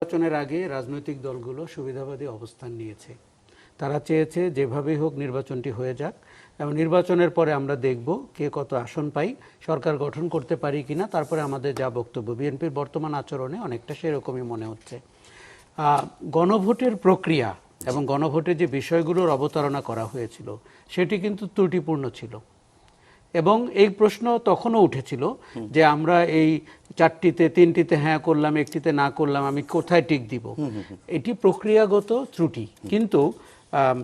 নির্বাচনের আগে রাজনৈতিক দলগুলো সুবিধাবাদী অবস্থান নিয়েছে। তারা চেয়েছে যেভাবেই হোক নির্বাচনটি হয়ে যাক এবং নির্বাচনের পরে আমরা দেখব কে কত আসন পাই, সরকার গঠন করতে পারি কিনা, তারপরে আমাদের যা বক্তব্য। বিএনপির বর্তমান আচরণে অনেকটা সেরকমই মনে হচ্ছে। গণভোটের প্রক্রিয়া এবং গণভোটের যে বিষয়গুলোর অবতারণা করা হয়েছিল সেটি কিন্তু ত্রুটিপূর্ণ ছিল এবং এই প্রশ্ন তখনও উঠেছিল যে আমরা এই 4টিতে 3টিতে হ্যাঁ করলাম, 1টিতে না করলাম, আমি কোথায় টিক দিব। এটি প্রক্রিয়াগত ত্রুটি। কিন্তু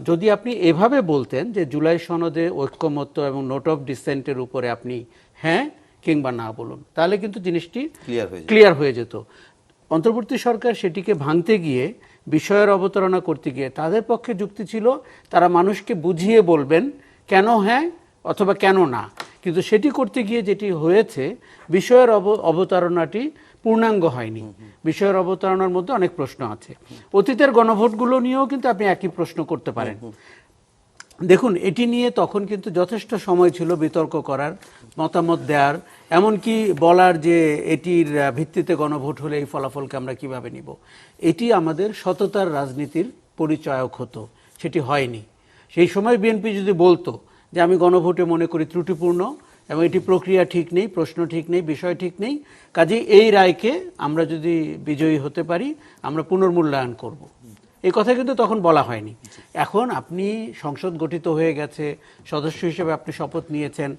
যদি আপনি এভাবে বলতেন যে জুলাই সনদে ঐক্যমত্য এবং নোট অফ ডিসেন্টের উপরে আপনি হ্যাঁ কিংবা না বলুন, তাহলে কিন্তু জিনিসটি ক্লিয়ার হয়ে যেত। অন্তর্বর্তী সরকার সেটিকে ভাঙতে গিয়ে, বিষয়ের অবতারণা করতে গিয়ে তাদের পক্ষে যুক্তি ছিল তারা মানুষকে বুঝিয়ে বলবেন কেন হ্যাঁ অথবা কেন না। কিন্তু সেটি করতে গিয়ে যেটি হয়েছে, বিষয়ের অবতারণাটি পূর্ণাঙ্গ হয়নি। বিষয়ের অবতারণার মধ্যে অনেক প্রশ্ন আছে। অতীতের গণভোটগুলো নিয়েও কিন্তু আপনি একই প্রশ্ন করতে পারেন। দেখুন, এটি নিয়ে তখন কিন্তু যথেষ্ট সময় ছিল বিতর্ক করার, মতামত দেওয়ার, এমনকি বলার যে এটির ভিত্তিতে গণভোট হলে এই ফলাফলকে আমরা কিভাবে নিব। এটি আমাদের সততার রাজনীতির পরিচয়ক হতো, সেটি হয়নি। সেই সময় বিএনপি যদি বলতো যে আমি গণভোটে মনে করি ত্রুটিপূর্ণ এবং এটি প্রক্রিয়া ঠিক নেই, প্রশ্ন ঠিক নেই, বিষয় ঠিক নেই, কাজেই এই রায়কে আমরা যদি বিজয়ী হতে পারি আমরা পুনর্মূল্যায়ন করব। এই কথা কিন্তু তখন বলা হয়নি। এখন আপনি সংসদ গঠিত হয়ে গেছে, সদস্য হিসেবে আপনি শপথ নিয়েছেন,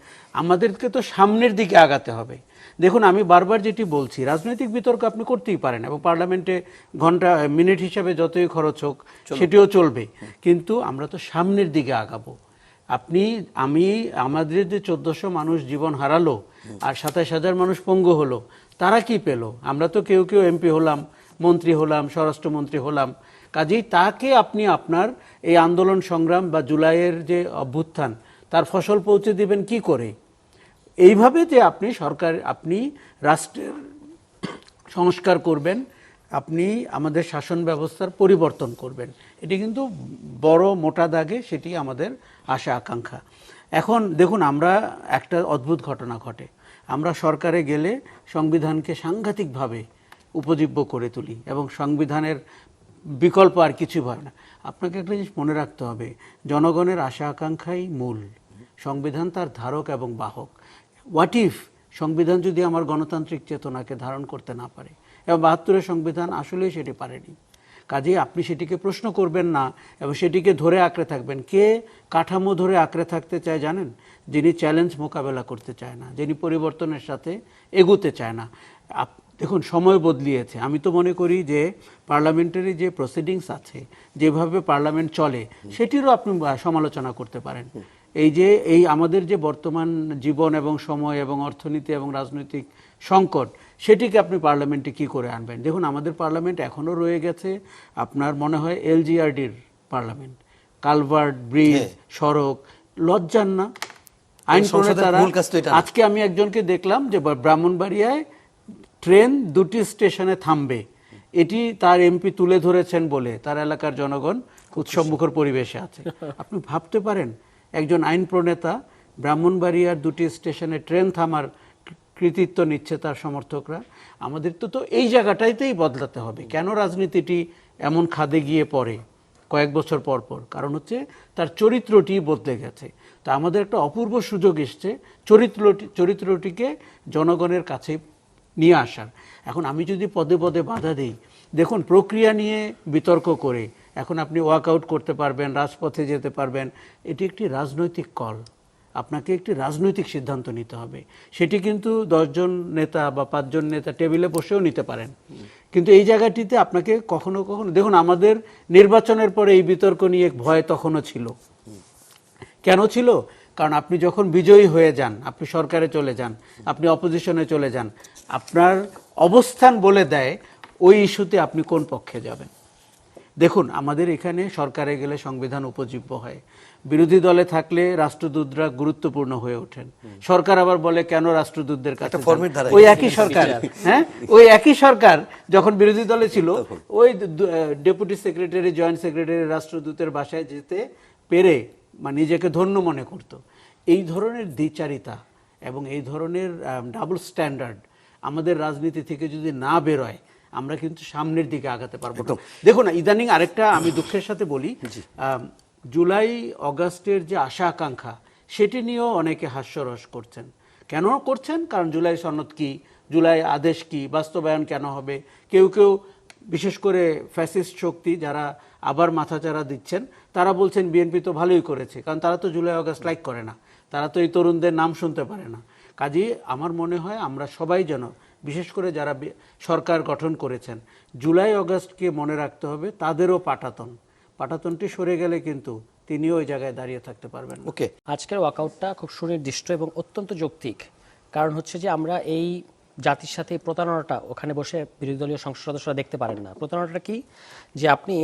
আমাদেরকে তো সামনের দিকে আগাতে হবে। দেখুন, আমি বারবার যেটি বলছি, রাজনৈতিক বিতর্ক আপনি করতেই পারেন এবং পার্লামেন্টে ঘন্টা মিনিট হিসাবে যতই খরচ হোক সেটিও চলবে, কিন্তু আমরা তো সামনের দিকে আগাবো। আমাদের যে 1400 মানুষ জীবন হারালো আর 27,000 মানুষ পঙ্গু হলো, তারা কি পেল? আমরা তো কেউ কেউ এমপি হলাম, মন্ত্রী হলাম, স্বরাষ্ট্রমন্ত্রী হলাম। কাজেই তাকে আপনি আপনার এই আন্দোলন সংগ্রাম বা জুলাইয়ের যে অভ্যুত্থান তার ফসল পৌঁছে দিবেন কি করে? এইভাবে যে আপনি রাষ্ট্রের সংস্কার করবেন, আপনি আমাদের শাসন ব্যবস্থার পরিবর্তন করবেন, এটি কিন্তু বড় মোটা দাগে সেটি আমাদের আশা আকাঙ্ক্ষা। এখন দেখুন, আমরা একটা অদ্ভুত ঘটনা ঘটে, আমরা সরকারে গেলে সংবিধানকে সাংঘাতিকভাবে উপজীব্য করে তুলি এবং সংবিধানের বিকল্প আর কিছু হয় না। আপনাকে একটা জিনিস মনে রাখতে হবে, জনগণের আশা আকাঙ্ক্ষাই মূল, সংবিধান তার ধারক এবং বাহক। হোয়াট ইফ সংবিধান যদি আমার গণতান্ত্রিক চেতনাকে ধারণ করতে না পারে, এবং 72-এর সংবিধান আসলেই সেটি পারেনি। কাজেই আপনি সেটিকে প্রশ্ন করবেন না এবং সেটিকে ধরে আঁকড়ে থাকবেন। কে কাঠামো ধরে আঁকড়ে থাকতে চায় জানেন? যিনি চ্যালেঞ্জ মোকাবেলা করতে চায় না, যিনি পরিবর্তনের সাথে এগুতে চায় না। দেখুন, সময় বদলিয়েছে। আমি তো মনে করি যে পার্লামেন্টারি যে প্রসিডিংস আছে, যেভাবে পার্লামেন্ট চলে, সেটিরও আপনি সমালোচনা করতে পারেন। এই আমাদের যে বর্তমান জীবন এবং সময় এবং অর্থনীতি এবং রাজনৈতিক সংকট, সেটিকে আপনি পার্লামেন্টে কি করে আনবেন? দেখুন, আমাদের পার্লামেন্ট এখনও রয়ে গেছে আপনার মনে হয় এলজিআরডির পার্লামেন্ট, কালভার্ট, ব্রিজ, সড়ক। লজ্জার না আইন প্রণেতারা? আজকে আমি একজনকে দেখলাম যে ব্রাহ্মণবাড়িয়ায় ট্রেন 2টি স্টেশনে থামবে, এটি তার এমপি তুলে ধরেছেন বলে তার এলাকার জনগণ উৎসবমুখর পরিবেশে আছে। আপনি ভাবতে পারেন একজন আইন প্রণেতা ব্রাহ্মণবাড়িয়ার 2টি স্টেশনে ট্রেন থামার কৃতিত্ব নিচ্ছে তার সমর্থকরা। আমাদের তো এই জায়গাটাইতেই বদলাতে হবে। কেন রাজনীতিটি এমন খাদে গিয়ে পড়ে কয়েক বছর পর পর? কারণ হচ্ছে তার চরিত্রটি বদলে গেছে। তা আমাদের একটা অপূর্ব সুযোগ এসছে চরিত্রটিকে জনগণের কাছে নিয়ে আসার। এখন আমি যদি পদে পদে বাধা দিই, দেখুন, প্রক্রিয়া নিয়ে বিতর্ক করে এখন আপনি ওয়াকআউট করতে পারবেন, রাজপথে যেতে পারবেন, এটি একটি রাজনৈতিক কল। আপনাকে একটি রাজনৈতিক সিদ্ধান্ত নিতে হবে। সেটি কিন্তু 10 জন নেতা বা 5 জন নেতা টেবিলে বসেও নিতে পারেন, কিন্তু এই জায়গাটিতে আপনাকে কখনো কখনো, দেখুন, আমাদের নির্বাচনের পরে এই বিতর্ক নিয়ে ভয় তখনও ছিল। কেন ছিল? কারণ আপনি যখন বিজয়ী হয়ে যান, আপনি সরকারে চলে যান, আপনি অপোজিশনে চলে যান, আপনার অবস্থান বলে দেয় ওই ইস্যুতে আপনি কোন পক্ষে যাবেন। দেখুন, আমাদের এখানে সরকারে গেলে সংবিধান উপজীব্য হয়, বিরোধী দলে থাকলে রাষ্ট্রদূতরা গুরুত্বপূর্ণ হয়ে ওঠেন। সরকার আবার বলে কেন রাষ্ট্রদূতদের কাছে? ওই একই সরকার, হ্যাঁ, ওই একই সরকার যখন বিরোধী দলে ছিল, ওই ডেপুটি সেক্রেটারি, জয়েন্ট সেক্রেটারি রাষ্ট্রদূতের বাসায় যেতে পেরে নিজেকে ধন্য মনে করত। এই ধরনের দ্বিচারিতা এবং এই ধরনের ডাবল স্ট্যান্ডার্ড আমাদের রাজনীতি থেকে যদি না বেরোয়, আমরা কিন্তু সামনের দিকে আগাতে পারবো না। দেখুন না, ইদানিং আরেকটা আমি দুঃখের সাথে বলি, জুলাই অগাস্টের যে আশা আকাঙ্ক্ষা সেটি নিয়েও অনেকে হাস্যরস করছেন। কেন করছেন? কারণ জুলাই সনদ কি, জুলাই আদেশ কি, বাস্তবায়ন কেন হবে। কেউ কেউ বিশেষ করে ফ্যাসিস্ট শক্তি যারা আবার মাথাচাড়া দিচ্ছেন, তারা বলছেন বিএনপি তো ভালোই করেছে, কারণ তারা তো জুলাই অগাস্ট লাইক করে না, তারা তো এই তরুণদের নাম শুনতে পারে না। কাজেই আমার মনে হয় আমরা সবাই যেন, বিশেষ করে যারা সরকার গঠন করেছেন, জুলাই অগাস্টকে মনে রাখতে হবে তাদেরও পাটাতনটি সরে গেলে কিন্তু তিনিও ওই জায়গায় দাঁড়িয়ে থাকতে পারবেন। ওকে, আজকের ওয়াকআউটটা খুব সুনির্দিষ্ট এবং অত্যন্ত যৌক্তিক। কারণ হচ্ছে যে আমরা এই জাতির সাথে প্রতারণাটা ওখানে বসে বিরোধী দলীয় সংসদ সদস্যরা দেখতে পারেন না। প্রতারণাটা কি? যে আপনি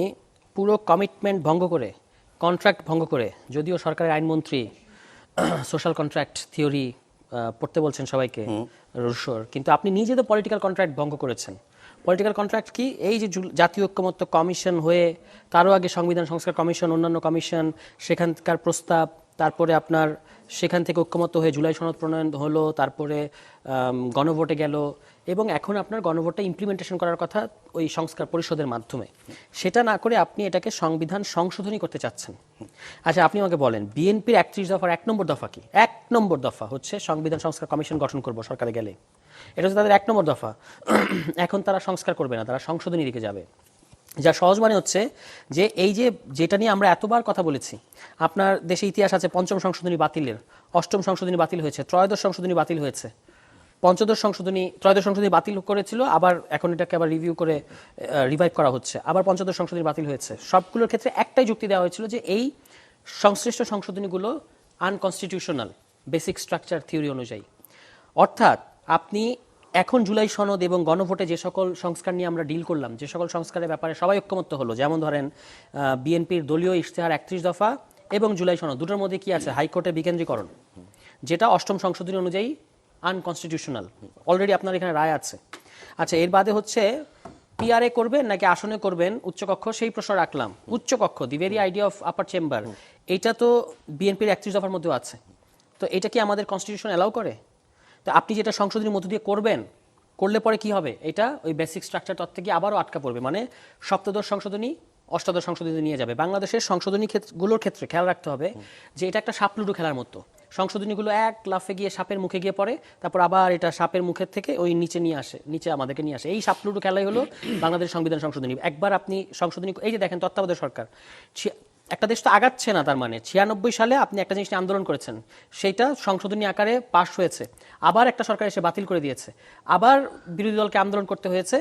পুরো কমিটমেন্ট ভঙ্গ করে, কন্ট্রাক্ট ভঙ্গ করে, যদিও সরকারের আইনমন্ত্রী সোশ্যাল কন্ট্রাক্ট থিওরি পড়তে বলছেন সবাইকে রুশোর, কিন্তু আপনি নিজে তো পলিটিক্যাল কন্ট্রাক্ট ভঙ্গ করেছেন। পলিটিক্যাল কন্ট্রাক্ট কি? এই যে জাতীয় ঐক্যমত্য কমিশন হয়ে, তারও আগে সংবিধান সংস্কার কমিশন, অন্যান্য কমিশন, সেখানকার প্রস্তাব, তারপরে আপনার সেখান থেকে ঐক্যমত্য হয়ে জুলাই সনদ প্রণয়ন হলো, তারপরে গণভোটে গেল, এবং এখন আপনার গণভোটে ইমপ্লিমেন্টেশন করার কথা ওই সংস্কার পরিষদের মাধ্যমে। সেটা না করে আপনি এটাকে সংবিধান সংশোধনী করতে চাচ্ছেন। আচ্ছা, আপনি আমাকে বলেন, বিএনপির ৩১ দফার ১ নম্বর দফা কি? ১ নম্বর দফা হচ্ছে সংবিধান সংস্কার কমিশন গঠন করব সরকারে গেলে। এটা হচ্ছে তাদের ১ নম্বর দফা। এখন তারা সংস্কার করবে না, তারা সংশোধনী দিকে যাবে। যা সহজ মানে হচ্ছে যে এই যেটা নিয়ে আমরা এতবার কথা বলেছি, আপনার দেশে ইতিহাস আছে পঞ্চম সংশোধনী বাতিলের, অষ্টম সংশোধনী বাতিল হয়েছে, ত্রয়োদশ সংশোধনী বাতিল হয়েছে, ত্রয়োদশ সংশোধনী বাতিল করেছিল, আবার এখন এটাকে আবার রিভিউ করে রিভাইভ করা হচ্ছে, আবার পঞ্চদশ সংশোধনী বাতিল হয়েছে। সবগুলোর ক্ষেত্রে একটাই যুক্তি দেওয়া হয়েছিল যে এই সংশ্লিষ্ট সংশোধনীগুলো আনকনস্টিটিউশনাল বেসিক স্ট্রাকচার থিওরি অনুযায়ী। অর্থাৎ আপনি এখন জুলাই সনদ এবং গণভোটে যে সকল সংস্কার নিয়ে আমরা ডিল করলাম, যে সকল সংস্কারের ব্যাপারে সবাই ঐক্যমত্য হলো, যেমন ধরেন বিএনপির দলীয় ইশতেহার ৩১ দফা এবং জুলাই সনদ, দুটোর মধ্যে কি আছে? হাইকোর্টের বিকেন্দ্রীকরণ, যেটা অষ্টম সংশোধনী অনুযায়ী আনকনস্টিটিউশনাল। অলরেডি আপনার এখানে রায় আছে। আচ্ছা, এর বাদে হচ্ছে পিআরএ করবেন নাকি আসনে করবেন উচ্চকক্ষ, সেই প্রশ্ন রাখলাম। উচ্চকক্ষ, the very idea of upper chamber, এটা তো বিএনপির ৩১ দফার মধ্যেও আছে। তো এটা কি আমাদের কনস্টিটিউশন অ্যালাউ করে? তো আপনি যেটা সংশোধনীর মধ্য দিয়ে করবেন, করলে পরে কি হবে? এটা ওই বেসিক স্ট্রাকচার তত্ত্বে গিয়ে আবারও আটকা পড়বে, মানে সপ্তদশ সংশোধনী অষ্টাদশ সংশোধনী নিয়ে যাবে। বাংলাদেশের সংশোধনী গুলোর ক্ষেত্রে খেয়াল রাখতে হবে যে এটা একটা সাপ লুডো খেলার মতো। সংশোধনীগুলো এক লাফে গিয়ে সাপের মুখে গিয়ে পড়ে, তারপর আবার এটা সাপের মুখের থেকে ওই নিচে নিয়ে আসে, নিচে আমাদেরকে নিয়ে আসে। এই সাপ লুডো খেলাই হলো বাংলাদেশ সংবিধান সংশোধনী। একবার আপনি সংশোধনী, এই যে দেখেন তত্ত্বাবধায়ক সরকার, একটা দেশ তো আগাচ্ছে না, তার মানে ৯৬ সালে আপনি একটা জিনিস নিয়ে আন্দোলন করেছেন, সেইটা সংশোধনী আকারে পাশ হয়েছে, আবার একটা সরকার এসে বাতিল করে দিয়েছে, আবার বিরোধী দলকে আন্দোলন করতে হয়েছে,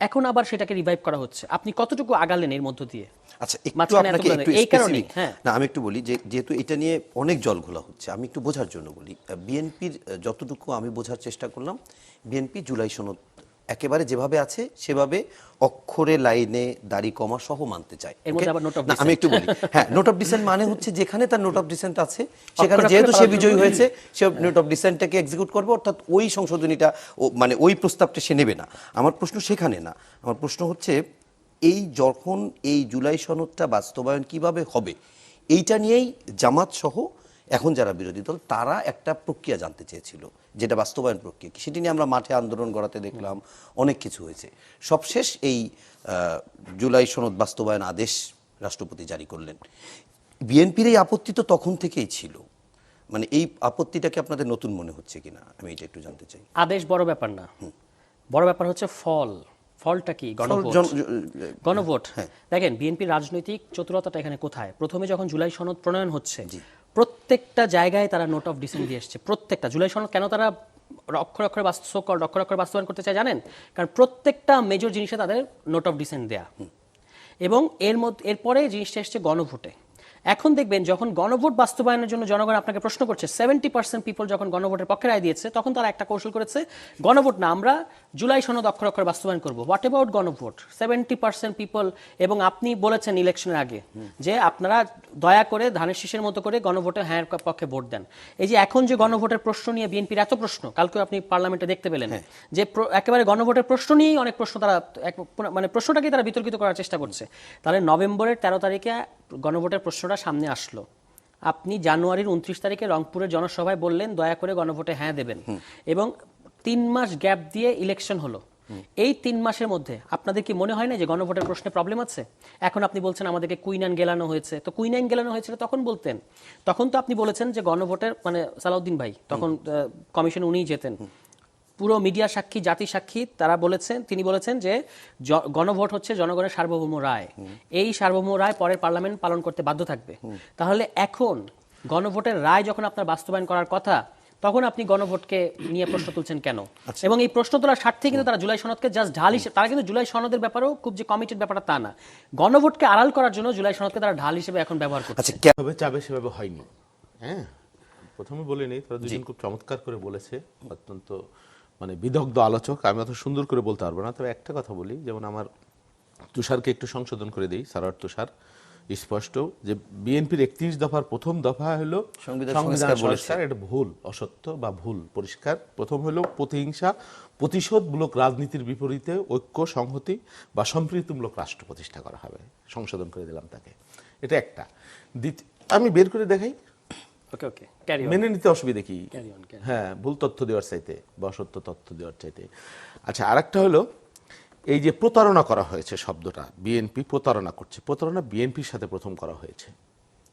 এখন আবার সেটাকে রিভাইভ করা হচ্ছে। আপনি কতটুকু আগালেন এর মধ্য দিয়ে? আচ্ছা, একটু আপনাকে একটু এই কারণে না, আমি একটু বলি যে যেহেতু এটা নিয়ে অনেক জল ঘোলা হচ্ছে, আমি একটু বোঝার জন্য বলি। বিএনপির যতটুকু আমি বোঝার চেষ্টা করলাম, বিএনপি জুলাই সনদ একেবারে যেভাবে আছে সেভাবে অক্ষরে লাইনে দাড়ি কমা সহ মানতে চায়। আমি একটু বলি, হ্যাঁ, নোট অফ ডিসেন্ট মানে হচ্ছে যেখানে তার নোট অফ ডিসেন্ট আছে সেখানে যেহেতু সে বিজয়ী হয়েছে, সে নোট অফ ডিসেন্টটাকে এক্সিকিউট করবে, অর্থাৎ ওই সংশোধনীটা মানে ওই প্রস্তাবটা সে নেবে না। আমার প্রশ্ন সেখানে না, আমার প্রশ্ন হচ্ছে এই যখন এই জুলাই সনদটা বাস্তবায়ন কিভাবে হবে এইটা নিয়েই জামাত সহ এখন যারা বিরোধী দল তারা একটা প্রক্রিয়া জানতে চেয়েছিল, যেটা বাস্তবায়ন প্রক্রিয়া কি, সেটি নিয়ে আমরা মাঠে আন্দোলন গড়াতে দেখলাম, অনেক কিছু হয়েছে। সবশেষ এই জুলাই সনদ বাস্তবায়ন আদেশ রাষ্ট্রপতি জারি করলেন। বিএনপির এই আপত্তি তো তখন থেকেই ছিল, মানে এই আপত্তিটাকে আপনাদের নতুন মনে হচ্ছে কিনা আমি এটা একটু জানতে চাই। আদেশ বড় ব্যাপার না, বড় ব্যাপার হচ্ছে ফলটা কি? গণভোট। দেখেন বিএনপির রাজনৈতিক চতুরতাটা এখানে কোথায়? প্রথমে যখন জুলাই সনদ প্রণয়ন হচ্ছে, প্রত্যেকটা জায়গায় তারা নোট অফ ডিসেন্ট দিয়ে এসছে। প্রত্যেকটা জুলাই সনদ কেন তারা অক্ষরে অক্ষরে বাস্তবায়ন করতে চায় জানেন? কারণ প্রত্যেকটা মেজর জিনিসে তাদের নোট অফ ডিসেন্ট দেয়া, এবং এরপরে জিনিসটা এসছে গণভোটে। এখন দেখবেন যখন গণভোট বাস্তবায়নের জন্য জনগণ আপনাকে প্রশ্ন করছে, 70% পিপল যখন গণভোটের পক্ষে রায় দিয়েছে, তখন তারা একটা কৌশল করেছে, গণভোট না, আমরা জুলাই সনদ অক্ষরে অক্ষরে বাস্তবায়ন করবো। হোয়াট অ্যাবাউট গণভোট? 70% পিপল। এবং আপনি বলেছেন ইলেকশনের আগে যে আপনারা দয়া করে ধানের শীষের মতো করে গণভোটে হ্যাঁ পক্ষে ভোট দেন। এই যে এখন যে গণভোটের প্রশ্ন নিয়ে বিএনপির এত প্রশ্ন, কালকে আপনি পার্লামেন্টে দেখতে পেলেন যে একেবারে গণভোটের প্রশ্ন নিয়েই অনেক প্রশ্ন, তারা মানে প্রশ্নটাকেই তারা বিতর্কিত করার চেষ্টা করছে। তাহলে নভেম্বরের 13 তারিখে গণভোটের প্রশ্নটা সামনে আসলো, আপনি জানুয়ারির 29 তারিখে রংপুরের জনসভায় বললেন দয়া করে গণভোটে হ্যাঁ দেবেন, এবং 3 মাস গ্যাপ দিয়ে ইলেকশন হলো। এই 3 মাসের মধ্যে আপনাদের কি মনে হয় না যে গণভোটের প্রশ্নে প্রবলেম আছে? এখন আপনি বলছেন আমাদেরকে কুইনাইন গেলানো হয়েছে, তো কুইনাইন গেলানো হয়েছিল তখন বলতেন। তখন তো আপনি বলেছেন যে গণভোটের মানে সালাউদ্দিন ভাই তখন কমিশন উনিই যেতেন, পুরো মিডিয়া সাক্ষী, জাতি সাক্ষী, তারা বলেছেন, তিনি বলেছেন যে গণভোট হচ্ছে জনগণের সার্বভৌম রায়, এই সার্বভৌম রায় পরের পার্লামেন্ট পালন করতে বাধ্য থাকবে। তাহলে এখন গণভোটের রায় যখন আপনার বাস্তবায়ন করার কথা, তখন আপনি গণভোটকে নিয়ে প্রশ্ন তুলছেন কেন? এবং এই প্রশ্ন তোলার স্বার্থে কিন্তু তারা জুলাই সনদকে জাস্ট ঢাল হিসেবে, তারা কিন্তু জুলাই সনদের ব্যাপারেও খুব যে কমিটেড ব্যাপারটা তা না, গণভোটকে আড়াল করার জন্য জুলাই সনদকে তারা ঢাল হিসেবে এখন ব্যবহার করছে। আচ্ছা, যেভাবে চাবে সেভাবে হয়নি। হ্যাঁ, প্রথমে বলে নেই, তারা দুজন খুব চমৎকার করে বলেছে, অত্যন্ত মানে বিদগ্ধ আলোচক। আমি অত সুন্দর করে বলতে পারবো না, তবে একটা কথা বলি, যেমন আমার তুষারকে একটু সংশোধন করে দিই, সারার তুষার স্পষ্ট যে বিএনপির 31 দফার প্রথম দফা হলো সংবিধান সংবিধান সংস্কার বলেছে। সংস্কার। এটা ভুল, অসত্য বা ভুল পরিষ্কার। প্রথম হলো প্রতিহিংসা প্রতিশোধমূলক রাজনীতির বিপরীতে ঐক্য, সংহতি বা সম্প্রীতিমূলক রাষ্ট্র প্রতিষ্ঠা করা হবে। সংশোধন করে দিলাম তাকে, এটা একটা। আমি বের করে দেখাই, ওকে ওকে, ক্যারি অন, মেনে নিতে অসুবিধা কি? Carry on. হ্যাঁ, ভুল তথ্য দেওয়ার চাইতে বা অসত্য তথ্য দেওয়ার চাইতে। আচ্ছা, আরেকটা হলো এই যে প্রতারণা করা হয়েছে শব্দটা, বিএনপি প্রতারণা করছে। প্রতারণা বিএনপির সাথে প্রথম করা হয়েছে।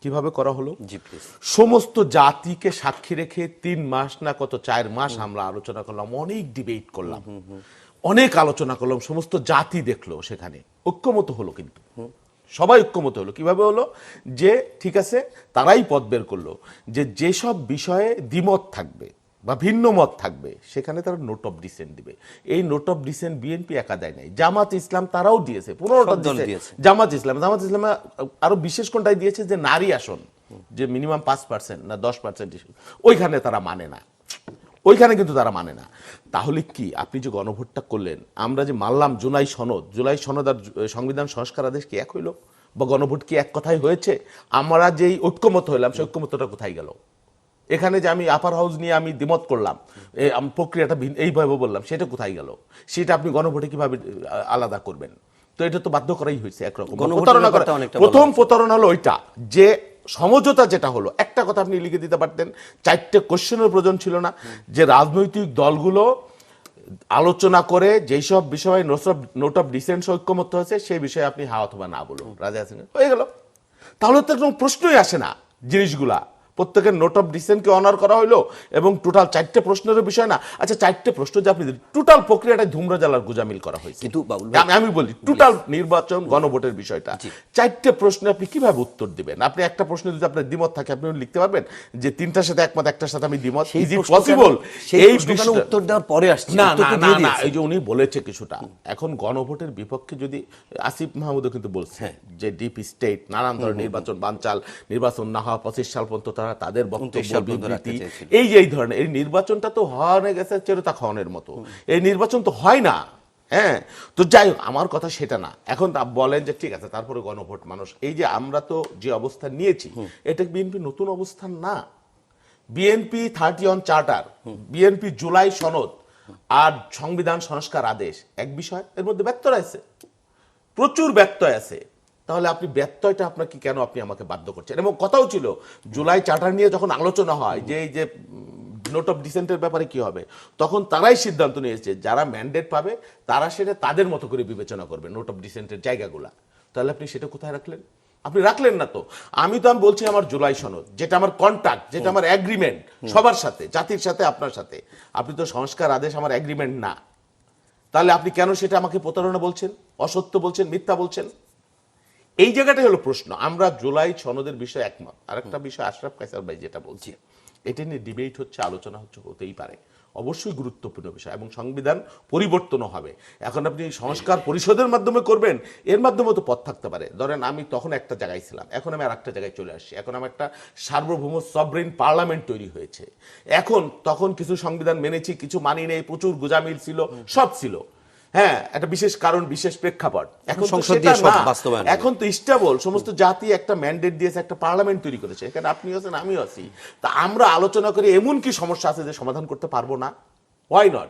কিভাবে করা হলো? জি প্লিজ। সমস্ত জাতিকে সাক্ষী রেখে 3 মাস না কত 4 মাস আমরা আলোচনা করলাম, অনেক ডিবেট করলাম, অনেক আলোচনা করলাম, সমস্ত জাতি দেখলো, সেখানে ঐক্যমত হলো। কিন্তু সবাই ঐক্যমত হলো। কিভাবে হলো? যে ঠিক আছে, তারাই পথ বের করলো যে যেসব বিষয়ে দ্বিমত থাকবে বা ভিন্ন মত থাকবে সেখানে তারা নোট অফ ডিসেন্ট দিবে। এই নোট অফ ডিসেন্ট বিএনপি একা দেয় নাই, জামাত ইসলাম তারাও দিয়েছে, 15টা সব দল দিয়েছে। দিয়েছে। জামাত ইসলাম আরো বিশেষ কোনটাই দিয়েছে যে নারী আসন, যে মিনিমাম 5% না 10% ওইখানে তারা মানে না, ওইখানে কিন্তু তারা মানে না। তাহলে কি আপনি যে গণভোটটা করলেন, আমরা যে মানলাম জুলাই সনদ আর সংবিধান সংস্কার আদেশ কি এক হইল? বা গণভোট কি এক কথাই হয়েছে? আমরা যেই ঐক্যমত হইলাম সেই ঐক্যমতটা কোথায় গেল? এখানে যে আমি আপার হাউস নিয়ে আমি দ্বিমত করলাম, প্রক্রিয়াটা এইভাবে বললাম, সেটা কোথায় গেল? সেটা আপনি গণভোটে কিভাবে আলাদা করবেন? তো এটা তো বাধ্য করাই হয়েছে একরকম প্রতারণা করা। প্রথম প্রতারণা হলো ওইটা যে সমঝোতা যেটা হলো, একটা কথা আপনি লিখে দিতে পারতেন, 4টে কোশ্চেনের প্রয়োজন ছিল না, যে রাজনৈতিক দলগুলো আলোচনা করে যেই সব বিষয়ে নোট অফ ডিসেন্ট ঐক্যমত হয়েছে সেই বিষয়ে আপনি হা অথবা না বলুন, রাজা হাসিনা হয়ে গেল। তাহলে তো কোনো প্রশ্নই আসে না জিনিসগুলা। প্রত্যেকের নোট অফ ডিসেন্টকে অনার করা হলো এবং টোটাল 4টে প্রশ্নের বিষয় না। আচ্ছা, 4টে প্রশ্ন যে আপনি টোটাল প্রক্রিয়াটা ধুমরা জ্বালার গোজামিল করা হয়েছে। কিন্তু বাবুল ভাই, আমি বলি টোটাল নির্বাচন গণভোটের বিষয়টা, 4টে প্রশ্নে আপনি কিভাবে উত্তর দিবেন? আপনি একটা প্রশ্ন যদি আপনার দ্বিমত থাকে আপনি লিখতে পারবেন যে 3টার সাথে একমত, একটার সাথে আমি দ্বিমত। Is it possible? এই প্রশ্নটা উত্তর দেওয়ার পরে আসছে, না উত্তর না তো না দিয়ে না, দিয়েছে। এই যে উনি বলেছে কিছুটা, এখন গণভোটের বিপক্ষে যদি আসিফ মাহমুদও কিন্তু বলছে যে ডিপ স্টেট, নানান ধরনের নির্বাচন বানচাল, নির্বাচন না হওয়া 25 সাল পর্যন্ত তারা তাদের বক্তব্য বিবৃতি, এই যে এই ধরনের, এই নির্বাচনটা তো হয়ে গেছে চেরোতা খাওয়ানোর মতো। এই নির্বাচন তো হয় না। হ্যাঁ, তো যাই হোক, আমার কথা সেটা না। এখন বলেন যে ঠিক আছে, তারপরে গণভোট মানুষ, এই যে আমরা তো যে অবস্থান নিয়েছি, এটা বিএনপি নতুন অবস্থান না। BNP 30 on charter, BNP July সনদ আর সংবিধান সংস্কার আদেশ এক বিষয়, এর মধ্যে ব্যত্যয় আছে, প্রচুর ব্যত্যয় আছে। তাহলে আপনি ব্যত্যয়টা আপনাকে কেন আপনি আমাকে বাধ্য করছেন? এবং কথাও ছিল জুলাই চার্টার নিয়ে যখন আলোচনা হয় যে এই যে নোট অফ ডিসেন্টের ব্যাপারে কি হবে, তখন তারাই সিদ্ধান্ত নিয়েছে যারা ম্যান্ডেট পাবে তারা সেটা তাদের মতো করে বিবেচনা করবে নোট অফ ডিসেন্টের জায়গাগুলা। তাহলে আপনি সেটা কোথায় রাখলেন? আপনি রাখলেন না তো। আমি বলছি আমার জুলাই সনদ, যেটা আমার কন্ট্রাক্ট, যেটা আমার এগ্রিমেন্ট সবার সাথে, জাতির সাথে, আপনার সাথে। আপনি তো সংস্কার আদেশ আমার এগ্রিমেন্ট না। তাহলে আপনি কেন সেটা আমাকে প্রতারণা বলছেন, অসত্য বলছেন, মিথ্যা বলছেন? এই জায়গাটাই হলো প্রশ্ন। আমরা জুলাই সনদের বিষয়ে একমত। আরেকটা বিষয় আশরাফ কায়সার ভাই যেটা বলছি, এটা নিয়ে ডিবেট হচ্ছে, আলোচনা হচ্ছে, হতেই পারে, অবশ্যই গুরুত্বপূর্ণ বিষয়, এবং সংবিধান পরিবর্তনও হবে। এখন আপনি সংস্কার পরিষদের মাধ্যমে করবেন, এর মাধ্যমে তো পথ থাকতে পারে। ধরেন আমি তখন একটা জায়গায় ছিলাম, এখন আমি আর একটা জায়গায় চলে আসছি, এখন আমার একটা সার্বভৌম সভরেন পার্লামেন্ট তৈরি হয়েছে। এখন তখন কিছু সংবিধান মেনেছি, কিছু মানি নেই, প্রচুর গোজামিল ছিল, সব ছিল। হ্যাঁ, একটা বিশেষ কারণ, বিশেষ প্রেক্ষাপট। এখন তো সংসদ সেটা দিয়ে সব না। বাস্তবায়ন, এখন তো স্টেবল, সমস্ত জাতি একটা ম্যান্ডেট দিয়েছে, একটা পার্লামেন্ট তৈরি করেছে, এখানে আপনি আছেন, আমিও আছি। তা আমরা আলোচনা করি এমন কি সমস্যা আছে যে সমাধান করতে পারবো না? Why not?